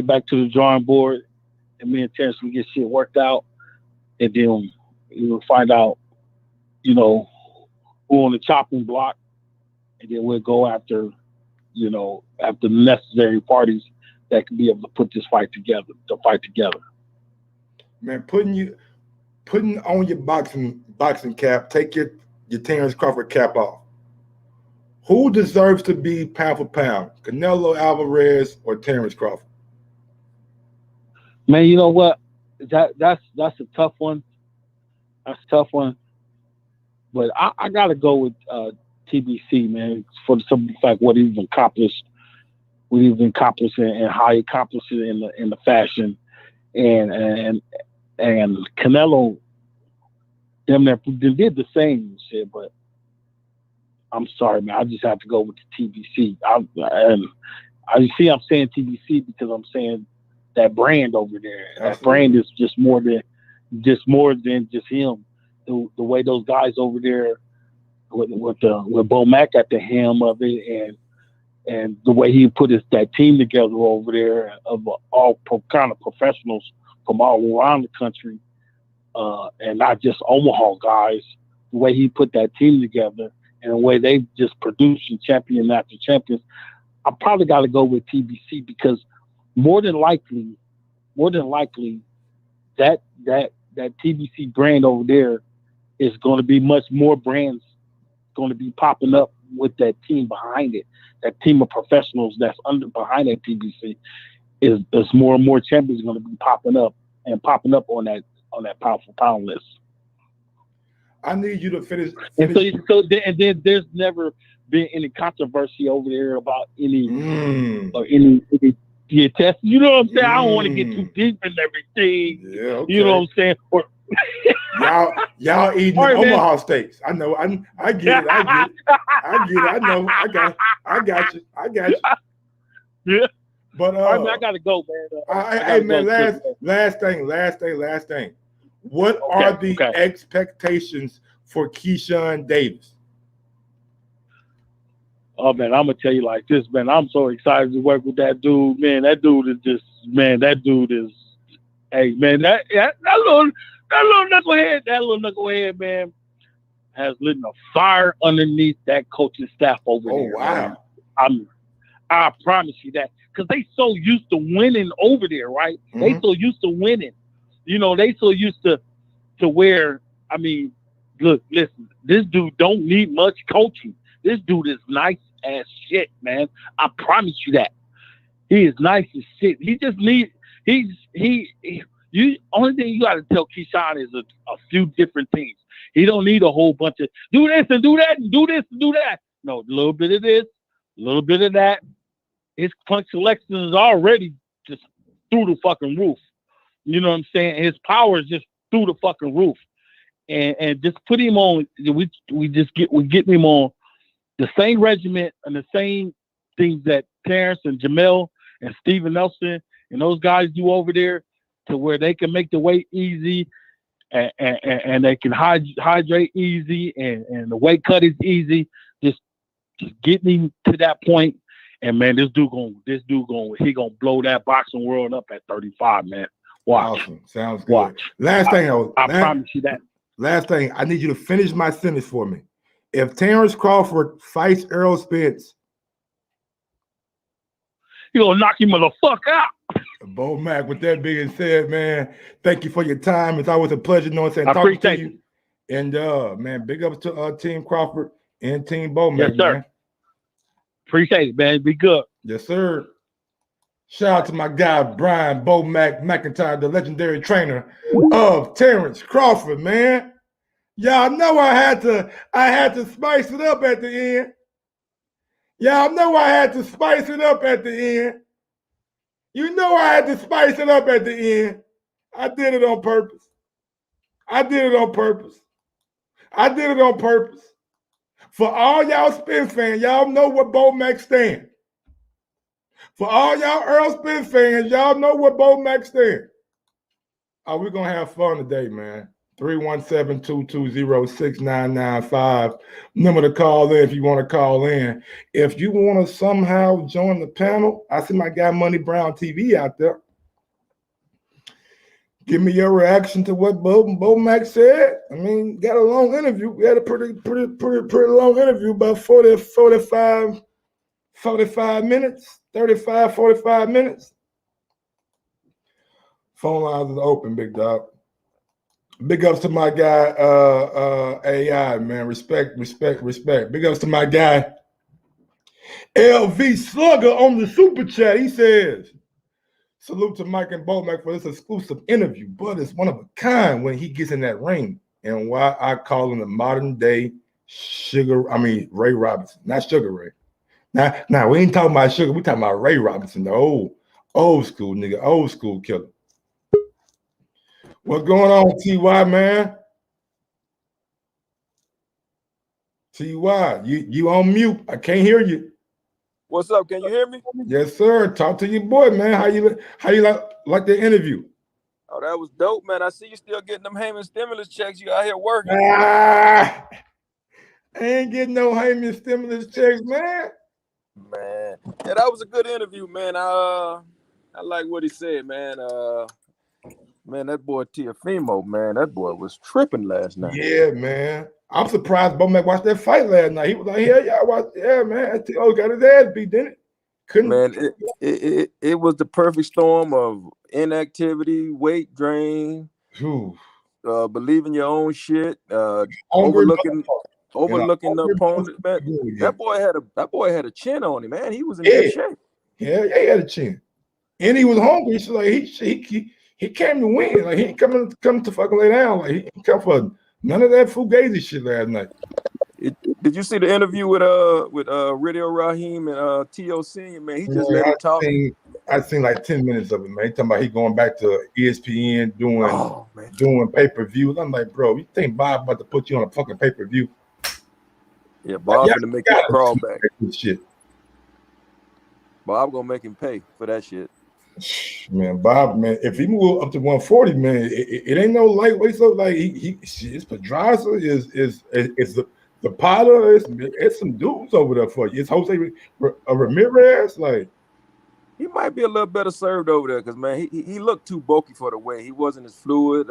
back to the drawing board, and me and Terence we get shit worked out, and then we'll find out, who on the chopping block, and then we'll go after the necessary parties that can be able to put this fight together. Man, putting on your boxing cap, take your Terence Crawford cap off. Who deserves to be pound for pound, Canelo Alvarez or Terence Crawford? Man, you know what? That's a tough one. That's a tough one. But I gotta go with TBC, man, for the simple fact what he's accomplished, and how he accomplished it in the fashion, and Canelo, them that did the same shit, but I'm sorry, man, I just have to go with the TBC. I'm saying TBC because I'm saying that brand over there. Absolutely. That brand is just more than just him. The way those guys over there with Bo Mack at the helm of it, and the way he put that team together over there of all kind of professionals from all around the country, and not just Omaha guys. The way he put that team together and the way they just producing champion after champions, I probably got to go with TBC because more than likely, that TBC brand over there is going to be much more brands going to be popping up with that team behind it. That team of professionals that's behind that TBC is more and more champions going to be popping up on that powerful pound list. I need you to finish. And then there's never been any controversy over there about any test. You know what I'm saying? I don't want to get too deep in everything. Yeah, okay. You know what I'm saying? Or y'all eating Omaha steaks. I know. I get it. I know. I got you. Yeah. But all right, man, I gotta go, man. Hey man, last thing. What are the expectations for Keyshawn Davis? Oh man, I'm gonna tell you like this, man. I'm so excited to work with that dude, man. That dude is hey man, that little knucklehead, man, has lit a fire underneath that coaching staff over there. Oh wow. Man. I promise you that. Because they so used to winning over there, right? Mm-hmm. They so used to winning. They so used to where, I mean, look, listen, this dude don't need much coaching. This dude is nice as shit, man. I promise you that. He is nice as shit. He just needs, only thing you got to tell Keyshawn is a few different things. He don't need a whole bunch of do this and do that and do this and do that. No, a little bit of this, a little bit of that. His punch selection is already just through the fucking roof. You know what I'm saying? His power is just through the fucking roof. And just put him on, we get him on the same regiment and the same things that Terence and Jamel and Steven Nelson and those guys do over there, to where they can make the weight easy and they can hydrate easy and the weight cut is easy. Just getting him to that point. And man, this dude he gonna blow that boxing world up at 35, man. Watch. Awesome. Sounds good. Watch. Last thing, I promise you that. Last thing, I need you to finish my sentence for me. If Terence Crawford fights Errol Spence, you gonna knock him the fuck out. Bo Mack, with that being said, man, thank you for your time. It's always a pleasure talking to you. And man, big ups to Team Crawford and Team Bo Mack. Yes, sir. Man. Appreciate it, man. Be good. Yes, sir. Shout out to my guy Brian Mcintyre, the legendary trainer of Terence Crawford, man. Y'all know I had to spice it up at the end. Y'all know I had to spice it up at the end. You know I had to spice it up at the end. I did it on purpose. I did it on purpose. I did it on purpose. For all y'all Spence fans, y'all know what Bo Mac stands. For all y'all Earl Spence fans, y'all know what Bo Mac stands. Oh, we're going to have fun today, man. 317-220-6995. Number to call in if you want to call in. If you want to somehow join the panel, I see my guy Money Brown TV out there. Give me your reaction to what Bo Mac said. I mean, got a long interview. We had a pretty long interview, about 45 minutes, 35, 45 minutes. Phone lines are open, big dog. Big ups to my guy, AI, man. Respect. Big ups to my guy, LV Slugger on the super chat. He says, salute to Mike and Bo Mac for this exclusive interview, but it's one of a kind when he gets in that ring. And why I call him the modern day Ray Robinson, not Sugar Ray. Now we ain't talking about Sugar, we talking about Ray Robinson, the old school nigga, old school killer. What's going on, TY, man? TY, you on mute. I can't hear you. What's up? Can you hear me? Yes, sir. Talk to your boy, man. How you like the interview? Oh, that was dope, man. I see you still getting them Heyman stimulus checks. You out here working. I ain't getting no Heyman stimulus checks, man. Man, yeah, that was a good interview, man. I like what he said, man. Man, that boy Tiafimo, man, that boy was tripping last night. Yeah, man. I'm surprised Bo Mac watched that fight last night. He was like, yeah, I watched. Yeah, man. T.O. got his ass beat, didn't it? Couldn't. Man, it was the perfect storm of inactivity, weight drain, believing your own shit, overlooking the opponent. Man, that boy had a chin on him, man. He was in good shape. Yeah, he had a chin, and he was hungry. So like he came to win. Like he ain't come to fucking lay down. Like he ain't come for none of that fugazi shit last night. Did you see the interview with Radio Raheem and T.O. Senior? Man, he just let him talk. I seen like 10 minutes of it, man. He talking about he going back to ESPN doing pay-per-views. I'm like, bro, you think Bob about to put you on a fucking pay-per-view? Yeah, Bob gonna make him crawl back. Shit. Bob gonna make him pay for that shit. Man, Bob, man, if he move up to 140, man, it ain't no lightweight. So like it's Pedraza, is the Potter, it's some dudes over there for you. It's Jose Ramirez, like. He might be a little better served over there because, man, he looked too bulky for the weight. He wasn't as fluid.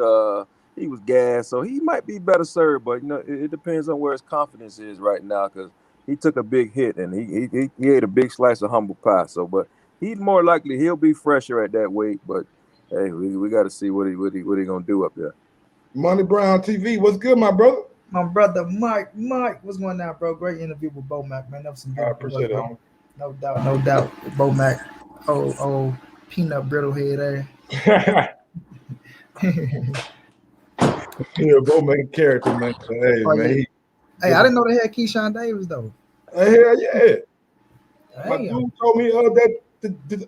He was gassed, so he might be better served. But, you know, it depends on where his confidence is right now because he took a big hit and he ate a big slice of humble pie. So, but he's more likely he'll be fresher at that weight. But, hey, we got to see what he going to do up there. Money Brown TV, what's good, my brother? My brother Mike, what's going on, bro? Great interview with Bo Mac, man. That was some good. I appreciate it, homie. No doubt. Bo Mac. Oh, peanut brittle head ass. Yeah, Bo Mac a character, man. Hey, man. Hey, I didn't know they had Keyshawn Davis though. Hell yeah. My dude told me that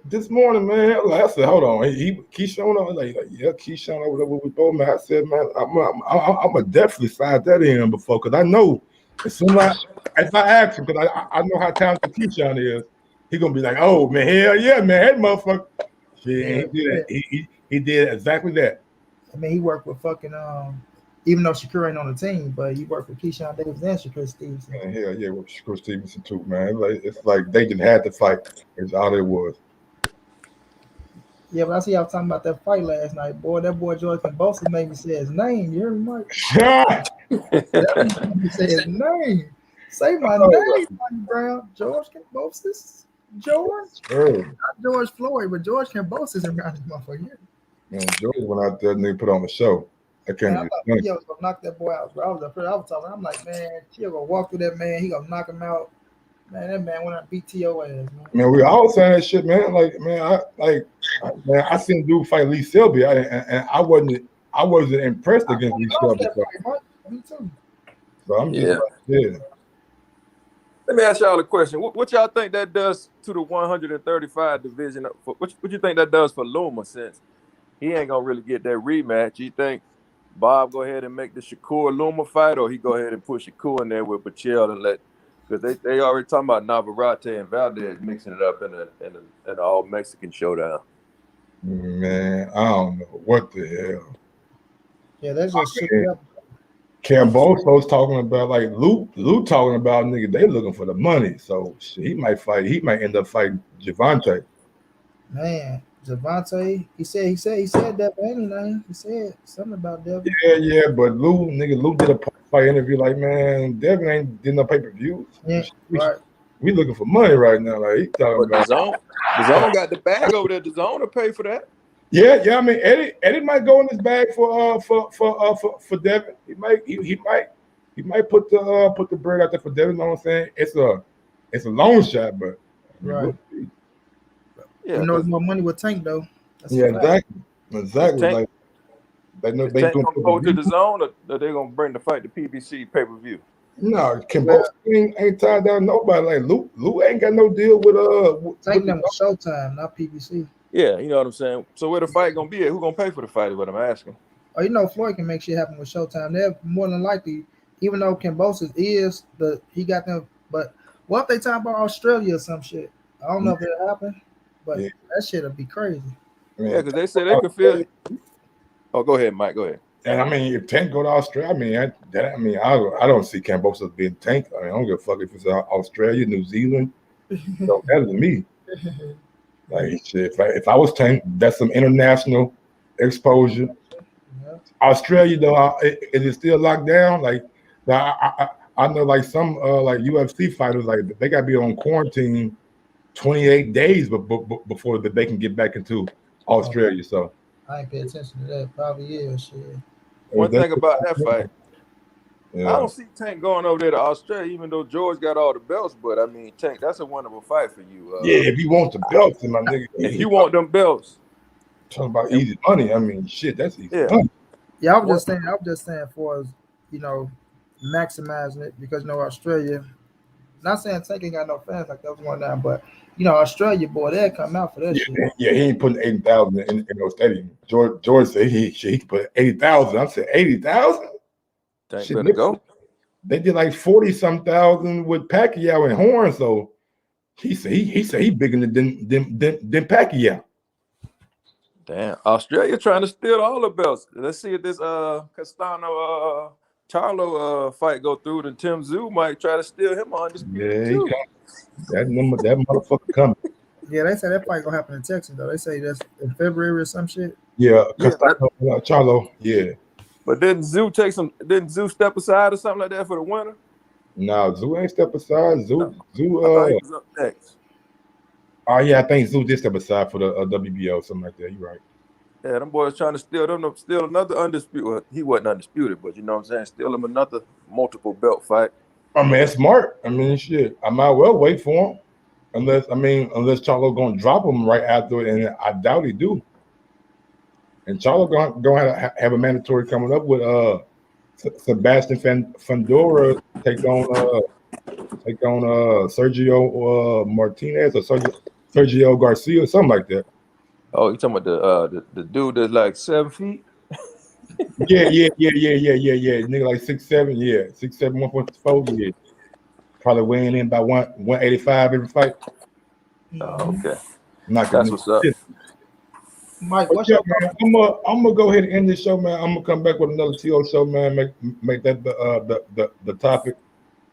this morning, man. Like I said, hold on. Keyshawn, like yeah, Keyshawn over there with Bo Mac. I said, man, I'm gonna definitely slide that in before because I know as soon as if I ask him, because I know how talented Keyshawn is. He gonna be like, oh man, hell yeah, man, that motherfucker. Shit, he did that. He did exactly that. I mean, he worked with fucking even though Shakur ain't on the team, but he worked with Keyshawn Davis and Shakur Stevenson. Man, hell yeah, with Shakur Stevenson too, man. It's like they just had to fight. It's all it was. Yeah, but I see y'all talking about that fight last night, boy. That boy George Kambosos made me say his name. You hear me, Mike? That made me say his name. Say my name, Money Brown. George Kambosos. George? Not George Floyd, but George Kambosos around this motherfucker. Man, George went out there and they put on the show. I thought Tio was gonna knock that boy out. Bro. I was talking. I'm like, man, Tio gonna walk through that man. He gonna knock him out. Man, that man went out beat T.O. ass, man. Man, we all saying that shit, man. Like, man, I seen dude fight Lee Selby, and I wasn't impressed against Lee Selby. Me too. So I'm just yeah. Let me ask y'all a question. What y'all think that does to the 135 division? What you think that does for Luma, since he ain't gonna really get that rematch? You think Bob go ahead and make the Shakur Luma fight, or he go ahead and push Shakur in there with Bachel and let, because they already talking about Navarrete and Valdez mixing it up in an all Mexican showdown. Man, I don't know what the hell. Yeah, that's just shit. Kambosos talking about, like, Luke talking about, nigga, they looking for the money. So shit, he might end up fighting Javante. Man, Javante, he said that for anything. He said something about Devin. Yeah, but Luke did a fight interview like, man, Devin ain't did no pay-per-views. Yeah, right. We looking for money right now. Like, he talking about DAZN got the bag over there. DAZN will pay for that. Yeah. I mean, Eddie might go in his bag for Devin. He might put the bread out there for Devin. You know what I'm saying? It's a long shot, but right. Yeah, you know, it's more money with Tank though. That's exactly. Tank, like they know they gonna go to DAZN, or they gonna bring the fight to PBC pay-per-view. No, Kambosos ain't tied down nobody. Like Luke ain't got no deal with Tank them with Showtime, not PBC. Yeah, you know what I'm saying. So where the fight gonna be at? Who gonna pay for the fight? Is what I'm asking. Oh, you know, Floyd can make shit happen with Showtime. They're more than likely, even though Kambosos he got them. But what if they talk about Australia or some shit? I don't know if it'll happen, but that shit'll be crazy. Yeah, because they say they could feel. Oh, go ahead, Mike. Go ahead. And I mean, if Tank go to Australia, I don't see Kambosos being Tank. I don't give a fuck if it's Australia, New Zealand. Don't matter to me. Like, shit, if I was Tank, that's some international exposure. Yeah. Australia, though, is it still locked down? Like, I know, like, some like UFC fighters, like, they got to be on quarantine 28 days before they can get back into Australia. So I ain't pay attention to that. Probably is shit. One thing about that fight, I don't see Tank going over there to Australia, even though George got all the belts. But I mean, Tank, that's a wonderful fight for you. If you want the belts, my nigga. If you want them belts, talking about easy money. I mean, shit, that's easy money. Yeah, I was just saying for, you know, maximizing it, because, you know, Australia. Not saying Tank ain't got no fans like that was one down, but, you know, Australia, boy, they'll come out for that shit. Yeah, he ain't putting 80,000 in no stadium. George said he put 80,000. I said 80,000. Tank better go. They did like 40-some thousand with Pacquiao and Horn, so he said he bigger than Pacquiao. Damn, Australia trying to steal all the belts. Let's see if this Castano Charlo fight go through. Then Tim Tszyu might try to steal him on this. Yeah, that motherfucker coming. Yeah, they say that fight gonna happen in Texas though. They say that's in February or some shit. Yeah, Castano Charlo. Yeah. But didn't Tszyu step aside or something like that for the winner? No, Tszyu ain't step aside. Tszyu he was up next. Oh yeah, I think Tszyu did step aside for the WBO, something like that. You're right. Yeah, them boys trying to steal another undisputed. Well, he wasn't undisputed, but you know what I'm saying, steal him another multiple belt fight. I mean, it's smart. I mean, shit. I might well wait for him, unless Charlo gonna drop him right after it, and I doubt he do. And Charlo gonna have a mandatory coming up with Sebastian Fundora take on Sergio Martinez or Sergio Garcia or something like that. Oh, you talking about the dude that's like 7 feet? Yeah. Nigga like 6'7", 6'7", 144, yeah. Probably weighing in by 185 every fight. Oh, okay. That's what's up. Mike, what's up, man? I'm gonna go ahead and end this show, man. I'm gonna come back with another TO show, man. Make that the topic.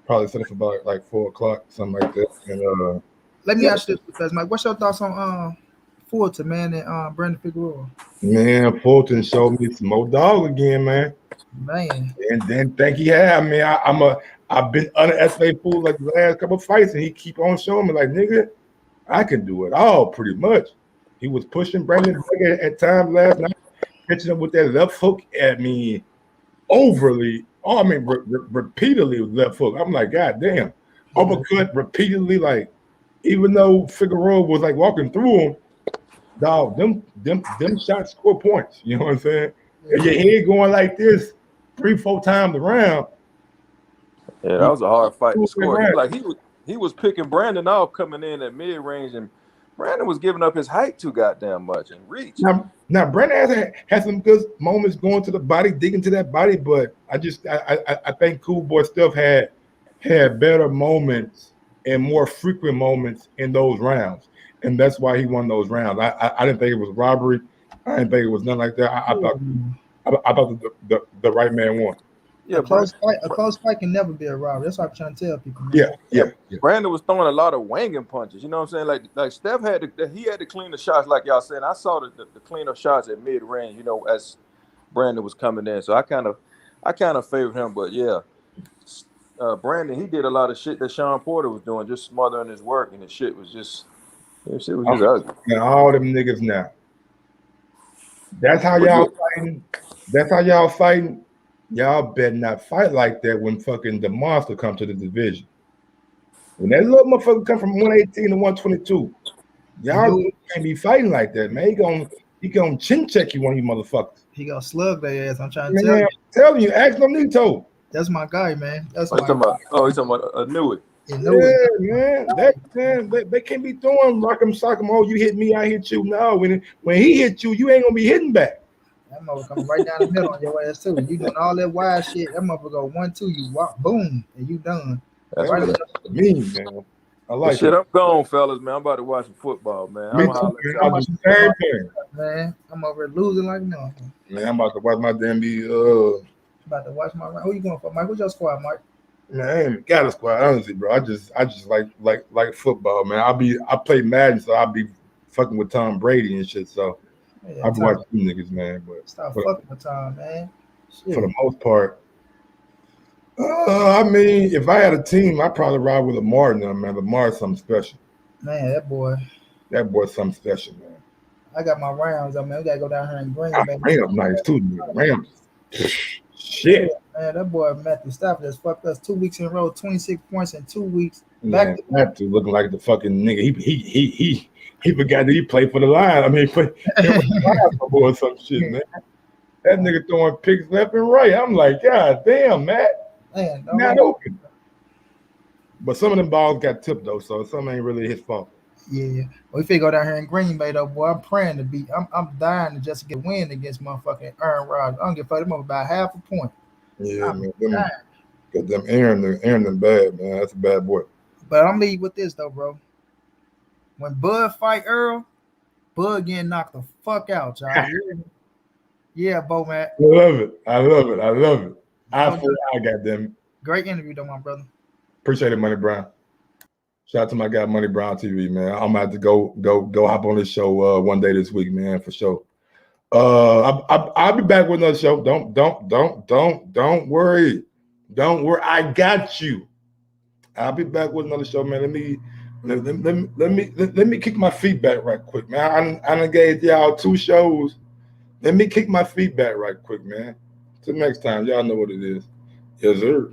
Probably set it for about like 4:00, something like that. And let me ask you this, because Mike, what's your thoughts on Fulton, man, and Brandon Figueroa? Man, Fulton showed me some more dog again, man. Man. And then think he had. I mean, I've been underestimated fool like the last couple of fights, and he keep on showing me like, nigga, I can do it all pretty much. He was pushing Brandon at times last night, catching him with that left hook at me overly. Repeatedly with left hook. I'm like, God damn. uppercut repeatedly. Like, even though Figueroa was like walking through him, dog, them shots score points. You know what I'm saying? If your head going like this 3-4 times around. Yeah, that was a hard fight to score. He was picking Brandon off coming in at mid range, and Brandon was giving up his height too goddamn much and reach. Now Brandon has some good moments going to the body, digging to that body, but I think Cool Boy Steph had better moments and more frequent moments in those rounds, and that's why he won those rounds. I didn't think it was robbery. I didn't think it was nothing like that. I thought the right man won. Yeah, a close fight can never be a robbery. That's what I'm trying to tell people. Man. Yeah. Brandon was throwing a lot of wanging punches. You know what I'm saying? Like Steph had to clean the shots, like y'all said. I saw the cleanup shots at mid range. You know, as Brandon was coming in, so I kind of favored him. But yeah, Brandon, he did a lot of shit that Sean Porter was doing, just smothering his work, and the shit was just ugly. And all them niggas now. That's how y'all fighting. That's how y'all fighting. Y'all better not fight like that when fucking the monster come to the division. When that little motherfucker come from 118 to 122, y'all can't be fighting like that, man. He gonna chin check you, one of you motherfuckers. He gonna slug their ass. I'm trying to tell you. I'm telling you, ask no Nito. That's my guy, man. That's he's talking about a new it. Yeah, man. They can't be throwing rock 'em, sock 'em. Oh, you hit me, I hit you. No, when he hit you, you ain't gonna be hitting back. That motherfucker coming right down the middle on your ass too. You doing all that wild shit. That motherfucker go 1-2, you walk, boom, and you done. That's right. Mean, man. I like shit. I'm gone, fellas, man. I'm about to watch some football, man. Man, I'm over losing like nothing. Man, I'm about to watch my damn About to watch my round. Who you going for, Mike? What's your squad, Mike? Man, I ain't got a squad, honestly, bro. I just like football, man. I play Madden, so I'll be fucking with Tom Brady and shit. So Yeah, I've watched them niggas, man. But stop fucking with Tom, man. Shit. For the most part, I mean, if I had a team, I'd probably ride with Lamar now, man. Lamar's something special. Man, that boy's something special, man. I got my rounds, man. We gotta go down here and Green Bay. Rams nice too, man. Rams. Shit. Man, that boy Matthew Stafford has fucked us 2 weeks in a row, 26 points in 2 weeks. Man, Matthew looking like the fucking nigga. He forgot that he played for the Lions. I mean, for or some shit, man. That nigga throwing picks left and right. I'm like, God damn, Matt. Man, not open. But some of them balls got tipped though, so some ain't really his fault. Yeah. Well, if you go down here in Green Bay though, boy, I'm praying to beat. I'm dying to just get a win against motherfucking Aaron Rodgers. I don't give a fuck. Them up about half a point. Yeah, man. Got them Aaron them bad, man. That's a bad boy. But I'm leave with this though, bro. When Bud fight Earl, Bud getting knocked the fuck out, y'all. Yeah, Bo, man. I love it. I got them. Great interview, though, my brother. Appreciate it, Money Brown. Shout out to my guy, Money Brown TV, man. I'm about to go hop on this show one day this week, man, for sure. I'll be back with another show. Don't worry. I got you. I'll be back with another show, man. Let me kick my feet back right quick, man. I done gave y'all 2 shows. Let me kick my feet back right quick, man. Till next time, y'all know what it is. Yes, sir.